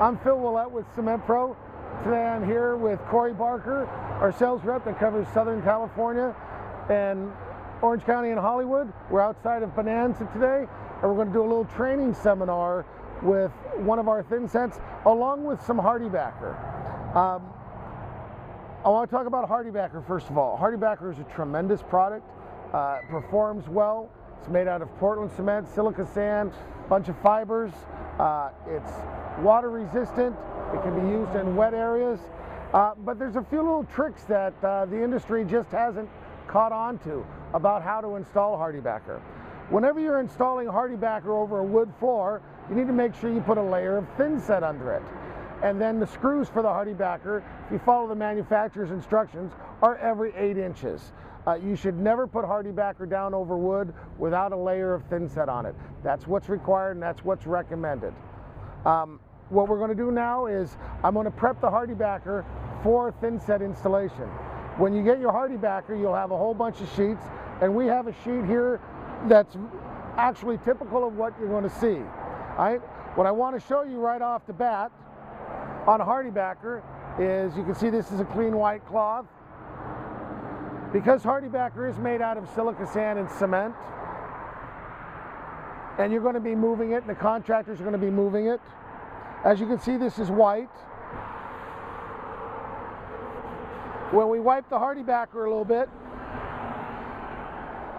I'm Phil Ouellette with Cement Pro. Today I'm here with HardieBacker, our sales rep that covers Southern California and Orange County and Hollywood. We're outside of Bonanza today, and we're going to do a little training seminar with one of our thin sets, along with some HardieBacker. I want to talk about HardieBacker first of all. HardieBacker is a tremendous product. It performs well. It's made out of Portland cement, silica sand, bunch of fibers. It's water resistant. It can be used in wet areas. But there's a few little tricks that the industry just hasn't caught on to about how to install HardieBacker. Whenever you're installing HardieBacker over a wood floor, you need to make sure you put a layer of thin set under it. And then the screws for the HardieBacker, if you follow the manufacturer's instructions, are every 8 inches. You should never put HardieBacker down over wood without a layer of thin set on it. That's what's required and that's what's recommended. What we're going to do now is I'm going to prep the HardieBacker for thin set installation. When you get your HardieBacker, you'll have a whole bunch of sheets, and we have a sheet here that's actually typical of what you're going to see. All right? What I want to show you right off the bat on a HardieBacker is, you can see this is a clean white cloth. Because HardieBacker is made out of silica sand and cement, and you're going to be moving it, and the contractors are going to be moving it. As you can see, this is white. When we wipe the HardieBacker a little bit,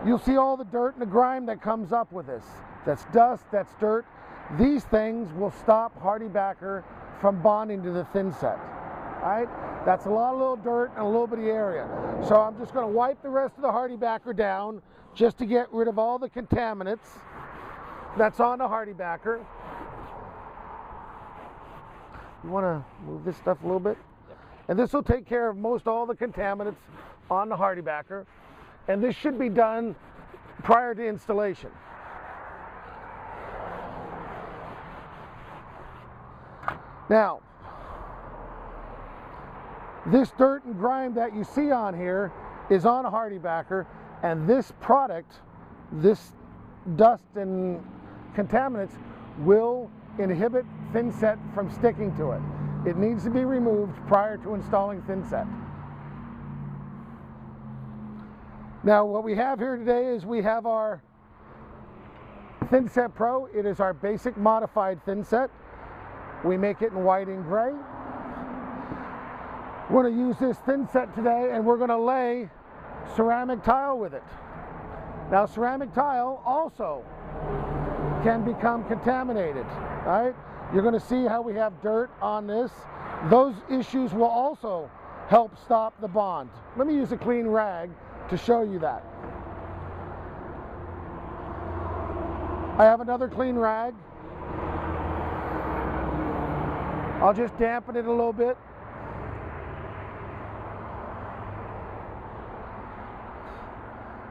you'll see all the dirt and the grime that comes up with this. That's dust, that's dirt. These things will stop HardieBacker from bonding to the thin set. All right? That's a lot of little dirt and a little bitty area. So I'm just going to wipe the rest of the HardieBacker down just to get rid of all the contaminants that's on the HardieBacker. You want to move this stuff a little bit? Yep. And this will take care of most all the contaminants on the HardieBacker. And this should be done prior to installation. Now, this dirt and grime that you see on here is on a HardieBacker, and this product, this dust and contaminants, will inhibit thin set from sticking to it. It needs to be removed prior to installing thin set. Now, what we have here today is we have our Thin Set Pro. It is our basic modified thin set. We make it in white and gray. We're going to use this thin set today, and we're going to lay ceramic tile with it. Now, ceramic tile also can become contaminated, right? You're going to see how we have dirt on this. Those issues will also help stop the bond. Let me use a clean rag to show you that. I have another clean rag. I'll just dampen it a little bit.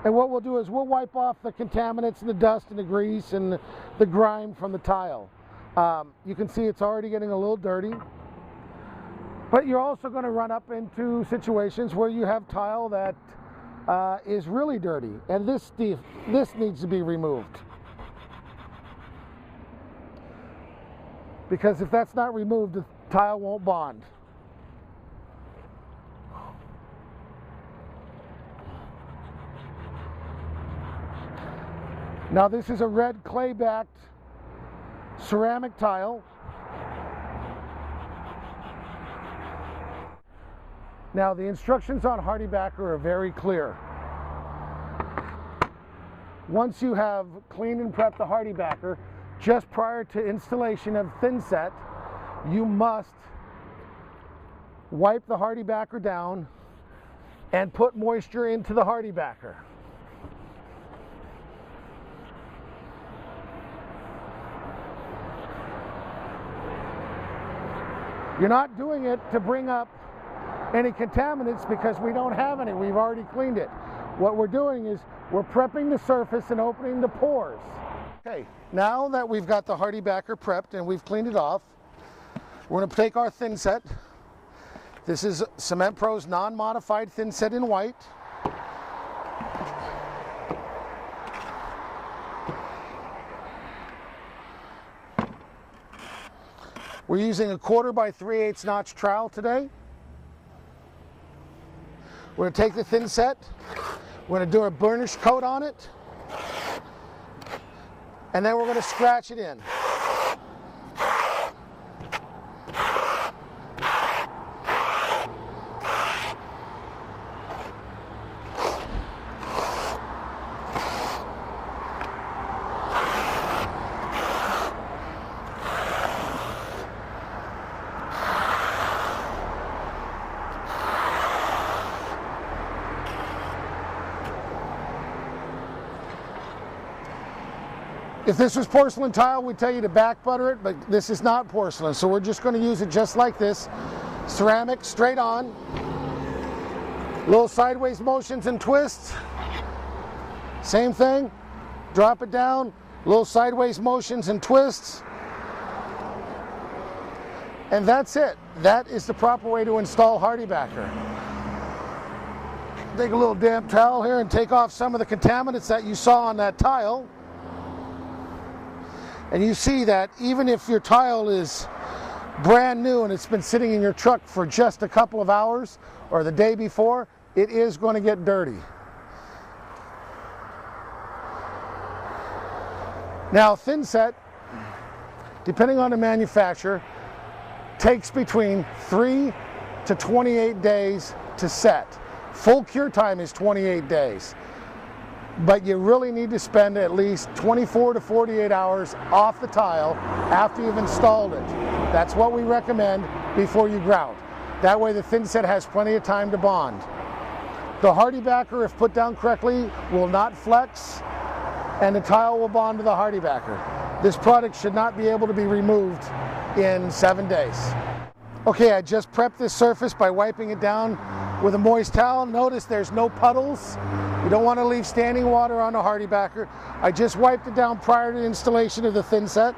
And what we'll do is we'll wipe off the contaminants and the dust and the grease and the grime from the tile. You can see it's already getting a little dirty. But you're also going to run up into situations where you have tile that is really dirty. And this needs to be removed. Because if that's not removed, the tile won't bond. Now, this is a red clay-backed ceramic tile. Now, the instructions on HardieBacker are very clear. Once you have cleaned and prepped the HardieBacker, just prior to installation of thin set, you must wipe the HardieBacker down and put moisture into the HardieBacker. You're not doing it to bring up any contaminants because we don't have any. We've already cleaned it. What we're doing is we're prepping the surface and opening the pores. Okay, now that we've got the HardieBacker prepped and we've cleaned it off, we're going to take our thin set. This is Cement Pro's non-modified thin set in white. We're using a 1/4 by 3/8 notch trowel today. We're going to take the thin set, we're going to do a burnish coat on it, and then we're going to scratch it in. If this was porcelain tile, we'd tell you to back butter it, but this is not porcelain, so we're just going to use it just like this. Ceramic, straight on. Little sideways motions and twists. Same thing. Drop it down. Little sideways motions and twists. And that's it. That is the proper way to install HardieBacker. Take a little damp towel here and take off some of the contaminants that you saw on that tile. And you see that even if your tile is brand new and it's been sitting in your truck for just a couple of hours or the day before, it is going to get dirty. Now, thin set, depending on the manufacturer, takes between 3 to 28 days to set. Full cure time is 28 days. But you really need to spend at least 24 to 48 hours off the tile after you've installed it. That's what we recommend before you grout. That way the thin set has plenty of time to bond. The HardieBacker, if put down correctly, will not flex, and the tile will bond to the HardieBacker. This product should not be able to be removed in 7 days. Okay, I just prepped this surface by wiping it down with a moist towel. Notice there's no puddles. You don't want to leave standing water on a HardieBacker. I just wiped it down prior to installation of the thin set.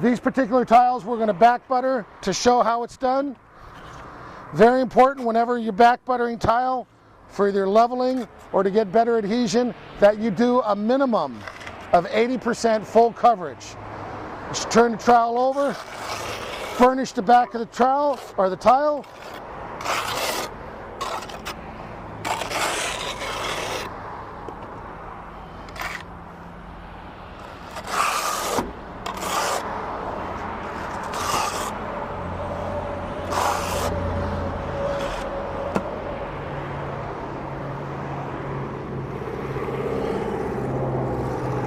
These particular tiles we're going to back butter to show how it's done. Very important whenever you're back buttering tile for either leveling or to get better adhesion that you do a minimum of 80% full coverage. Just turn the trowel over, furnish the back of the trowel or the tile.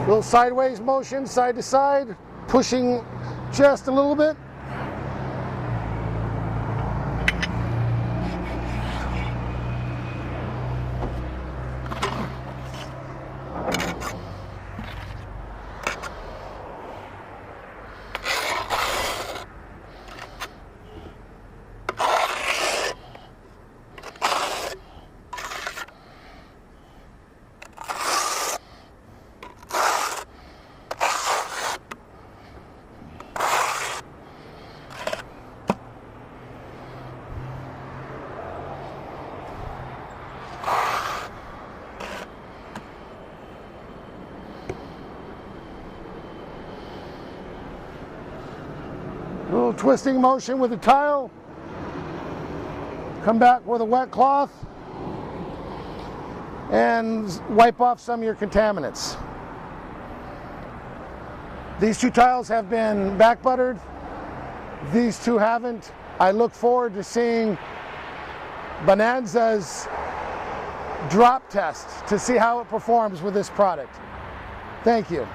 Little sideways motion, side to side, pushing just a little bit. A little twisting motion with the tile. Come back with a wet cloth and wipe off some of your contaminants. These two tiles have been back buttered. These two haven't. I look forward to seeing Bonanza's drop test to see how it performs with this product. Thank you.